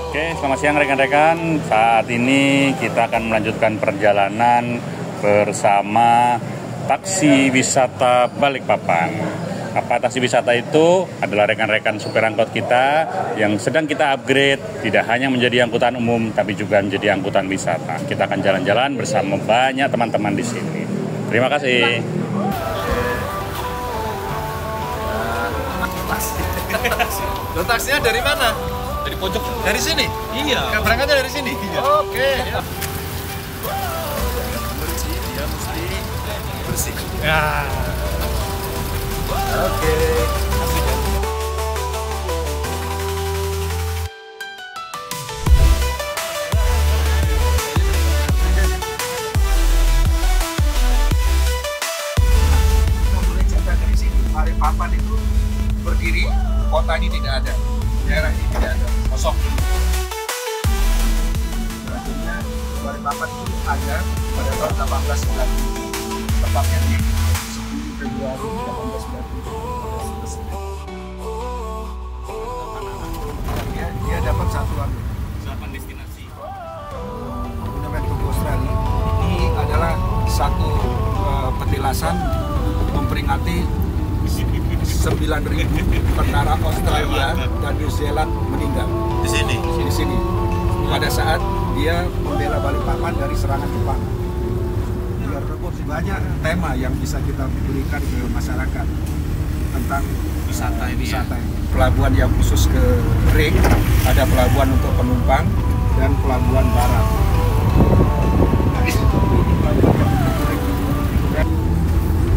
Oke, selamat siang rekan-rekan. Saat ini kita akan melanjutkan perjalanan bersama taksi wisata Balikpapan. Apa taksi wisata itu? Adalah rekan-rekan supir angkot kita yang sedang kita upgrade, tidak hanya menjadi angkutan umum, tapi juga menjadi angkutan wisata. Kita akan jalan-jalan bersama banyak teman-teman di sini. Terima kasih. Lo taksinya dari mana? Dari pojok. Dari sini? Iya. Berangkatnya dari sini? Iya. Oke. Bersih, dia mesti bersih. Ya. Oke. Mulai cerita dari sini, Balikpapan itu berdiri, kota ini tidak ada, daerah ini tidak ada, kosong. Akhirnya Balikpapan itu ada pada tahun 1890, tepatnya di 10 Februari 1890. Dia dapat satuan Destinasi. monumen tugu Australia. Ini adalah satu petilasan memperingati 9.000 tentara Australia dan New Zealand meninggal Di sini. di sini pada saat dia membela Balikpapan dari serangan Jepang. Biar rebut banyak tema yang bisa kita berikan ke masyarakat tentang Wisata ini. wisata ini. Pelabuhan yang khusus ke ring, ada pelabuhan untuk penumpang dan pelabuhan barat.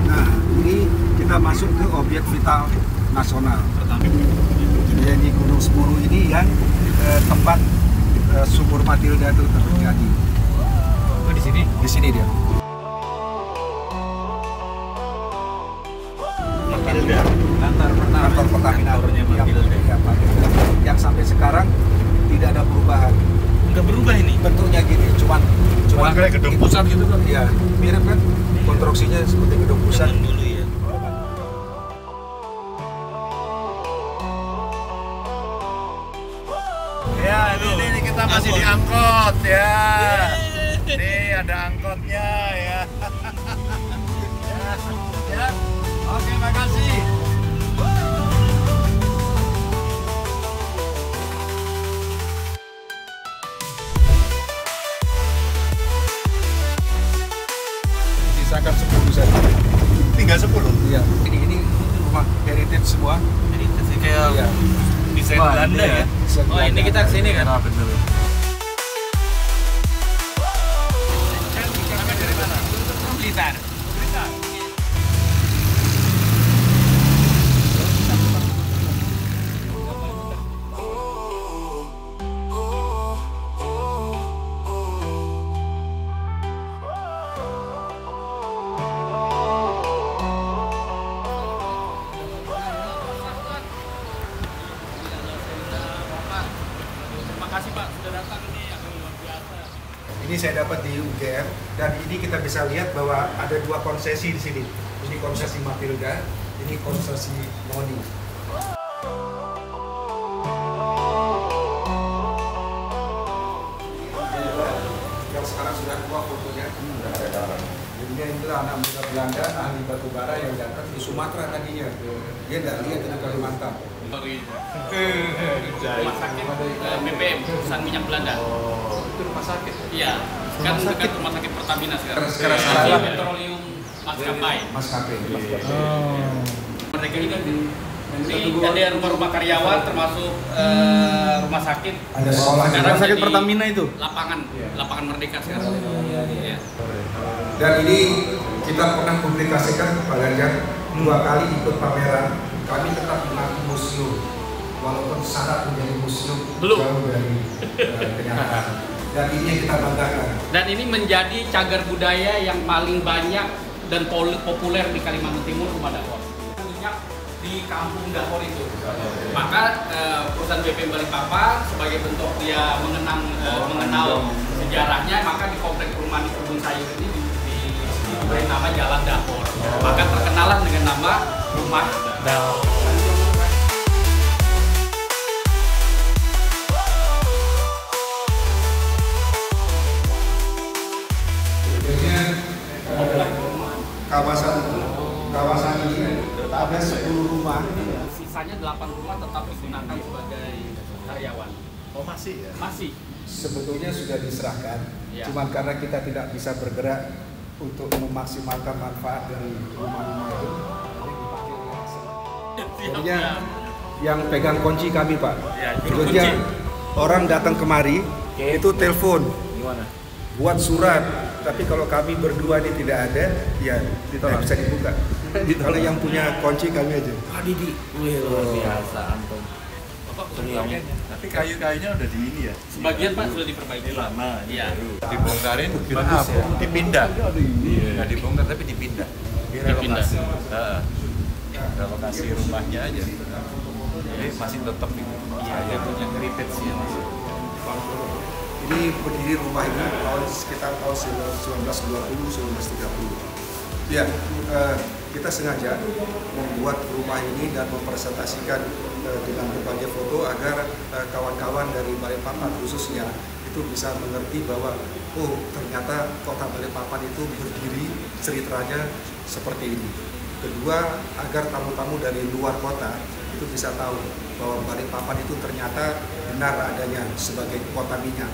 Nah, ini kita masuk ke objek vital nasional. Jadi Gunung Semeru ini yang tempat sumur Matilda itu terjadi. Oh, di sini. Di sini dia. Matilda. Kantor Pertamina yang sampai sekarang tidak ada perubahan. Enggak berubah ini. Bentuknya gini, cuman kayak gedung pusat gitu kan? Iya, mirip kan? Konstruksinya seperti gedung pusat. Dulu ya. Ya, ini kita masih di angkot ya. Nih ada angkotnya ya. Ya. Oke, makasih. Sisakan 10 saja. Tinggal 10. Iya. Ini rumah heritage semua. Jadi itu kayak Iya. desain Wah, Belanda iya. ya. Desain Oh, ini Belanda. kita kesini kan? Nah, bener. Dari mana? Blitar. Terima kasih Pak sudah datang ini yang luar biasa. Ini saya dapat di UGM dan ini kita bisa lihat bahwa ada dua konsesi di sini. Ini konsesi Matilda, ini konsesi Moni. Yang sekarang sudah tua fotonya. Jadi inilah anak muda Belanda, ahli batu bara yang datang di Sumatera tadinya. Dia nggak lihat di Kalimantan. Rumah sakit BPM, perusahaan minyak Belanda. Itu rumah sakit. Iya, kan dekat rumah sakit Pertamina sekarang. Sekarang Iya, salah. petroleum maskapai. Maskapai. Mereka ini ada rumah-rumah karyawan termasuk rumah sakit. Ada sekolah. Sekarang Rumah sakit jadi Pertamina itu? Lapangan Merdeka sekarang. Iya. Dan ini kita pernah publikasikan Pak Ganjar 2 kali ikut pameran. Kami tetap mengaku museum, walaupun syarat menjadi museum Belum. jauh dari kenyataan. Dan ini yang kita banggakan. Dan ini menjadi cagar budaya yang paling banyak dan populer di Kalimantan Timur, rumah dapur. Minyak di kampung dapur itu. Maka perusahaan BPM Balikpapan sebagai bentuk dia mengenal sejarahnya, maka di komplek perumahan kebun sayur ini diberi nama Jalan Dapur. Maka terkenalah dengan nama Rumah Dapur. kawasan ini ada 10 rumah. Sisanya 8 rumah tetap digunakan sebagai karyawan. Oh masih ya? Masih. Sebetulnya sudah diserahkan, Ya. cuman karena kita tidak bisa bergerak untuk memaksimalkan manfaat dari rumah-rumah itu, jadi dipakai oleh asing. Jadinya yang pegang kunci kami, Pak. Ya, Sebetulnya orang datang kemari itu telepon, Gimana? buat surat, tapi kalau kami berdua ini tidak ada, ya tidak bisa dibuka. Kalau yang punya kunci kami aja. Pak Didi, wih luar biasa antum. Tapi kayu-kayunya udah di ini ya? Sebagian Pak sudah diperbaiki. Ini lama, ini Iya. baru. Dibongkarin, Bagus ya. dipindah. Nggak dibongkar tapi dipindah. Dipindah. Heeh. Relokasi rumahnya aja. Jadi masih tetap itu. Saya punya keripet sih ya masih. Ini berdiri rumah ini sekitar tahun 1920-1930. Ya, kita sengaja membuat rumah ini dan mempresentasikan dengan berbagai foto agar kawan-kawan dari Balikpapan khususnya itu bisa mengerti bahwa oh ternyata kota Balikpapan itu berdiri ceritanya seperti ini. Kedua, agar tamu-tamu dari luar kota itu bisa tahu bahwa Balikpapan itu ternyata benar adanya sebagai kota minyak.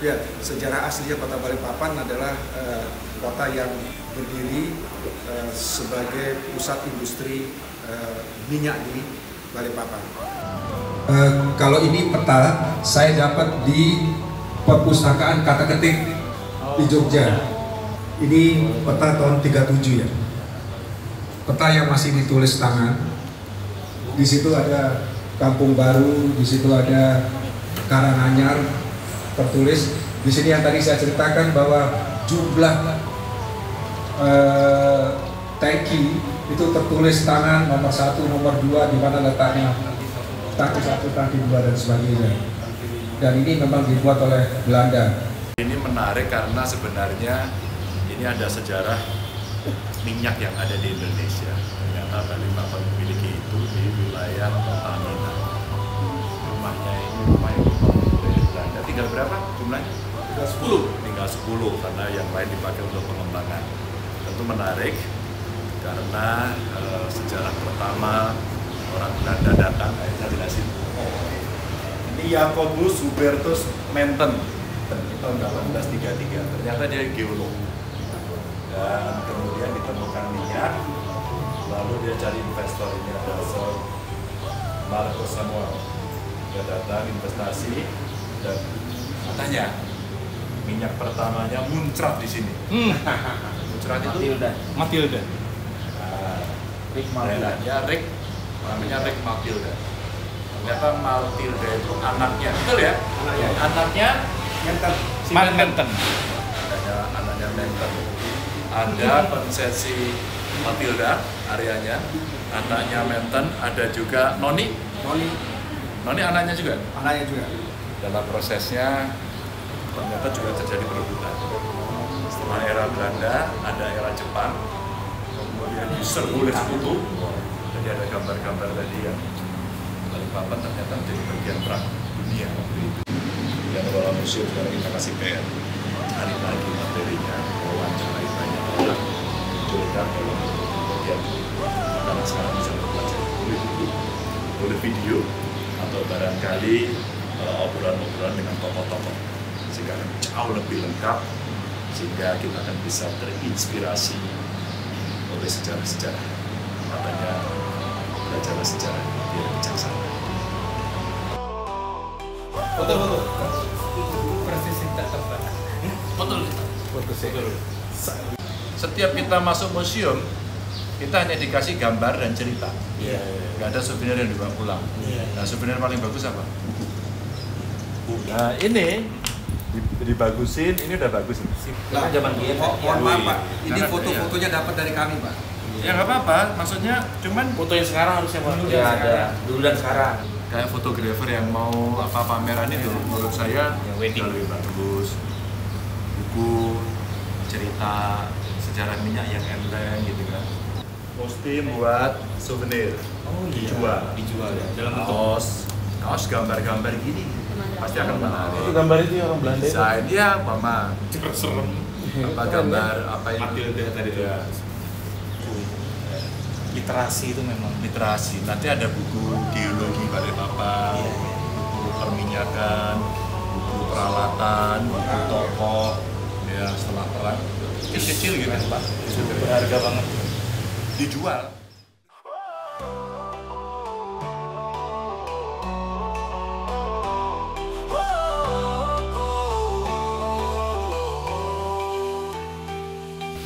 Ya, sejarah aslinya kota Balikpapan adalah kota yang berdiri sebagai pusat industri minyak di Balikpapan. Kalau ini peta saya dapat di perpustakaan kata ketik di Jogja. Ini peta tahun 37 ya. Peta yang masih ditulis tangan. Di situ ada Kampung Baru, di situ ada Karanganyar tertulis. Di sini yang tadi saya ceritakan bahwa jumlah tangki itu tertulis tangan nomor 1, nomor 2 di mana letaknya tangki 1, tangki 2 dan sebagainya. Dan ini memang dibuat oleh Belanda. Ini menarik karena sebenarnya ini ada sejarah minyak yang ada di Indonesia. Ternyata Balikpapan memiliki itu di wilayah Pertamina. Rumahnya ini rumah yang dibangun oleh Belanda. Tinggal berapa jumlahnya? Tinggal 10. Tinggal 10 karena yang lain dipakai untuk pengembangan. Tentu menarik karena sejarah pertama orang Belanda datang, saya jelasin. Ini Jacobus Hubertus Menten tahun 1833. Ternyata dia geolog. Dan kemudian ditemukan minyak, lalu dia cari investor, ini ada Sir Marcos Samuel. Dia datang investasi dan katanya minyak pertamanya muncrat di sini. Muncrat itu Matilda. Rick Matilda. Rick, namanya Rick Matilda. Ternyata Matilda itu anaknya, betul ya? Anaknya Menten. Anaknya Menten. Ada konsesi Matilda areanya, anaknya Menten, ada juga Noni anaknya juga. Anaknya juga. Dalam prosesnya ternyata juga terjadi perebutan. Setelah era Belanda, ada era Jepang, kemudian diserbu oleh sekutu. Jadi ada gambar-gambar tadi yang Balikpapan ternyata menjadi bagian perang dunia waktu itu. Yang dalam museum sekarang kita kasih PR. Hari lagi materinya, wawancarai banyak orang, munculkan dalam bagian karena sekarang bisa dipelajari oleh video atau barangkali obrolan-obrolan dengan tokoh-tokoh sehingga akan jauh lebih lengkap, sehingga kita akan bisa terinspirasi oleh sejarah-sejarah. Makanya belajar sejarah biar bijaksana. Betul. Persis kita terbang. Betul. Setiap kita masuk museum, kita hanya dikasih gambar dan cerita. Nggak ada souvenir yang dibawa pulang. Nah, souvenir paling bagus apa? Nah, ini dibagusin, ini udah bagus. Nah, zaman dia. mohon maaf Pak, ini foto-fotonya dapat dari kami Pak. Ya nggak apa-apa, maksudnya cuman Foto yang sekarang harusnya dulu dan sekarang. kayak fotografer yang mau pameran itu, menurut saya Yang wedding. lebih bagus. Buku cerita sejarah minyak yang enteng gitu kan. Mesti buat souvenir. Dijual ya. Dalam bentuk kaos gambar-gambar gini pasti akan menarik. Itu gambar itu orang Belanda itu. Desain ya, mama. serem. Apa gambar apa yang Matilda tadi itu. ya. buku. Literasi itu memang Literasi. Nanti ada buku geologi Balikpapan, Iya. buku perminyakan, buku peralatan, buku tokoh, ya setelah perang. Kecil-kecil gitu Pak. berharga banget. Dijual.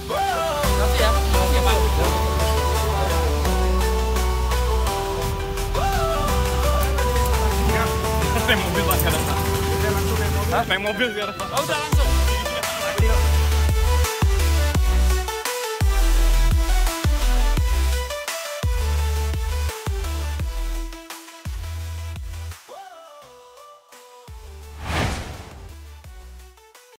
Makasih ya. Oke, Pak. Naik mobil Pak sekarang Pak. Naik mobil sekarang Pak. Oh udah langsung.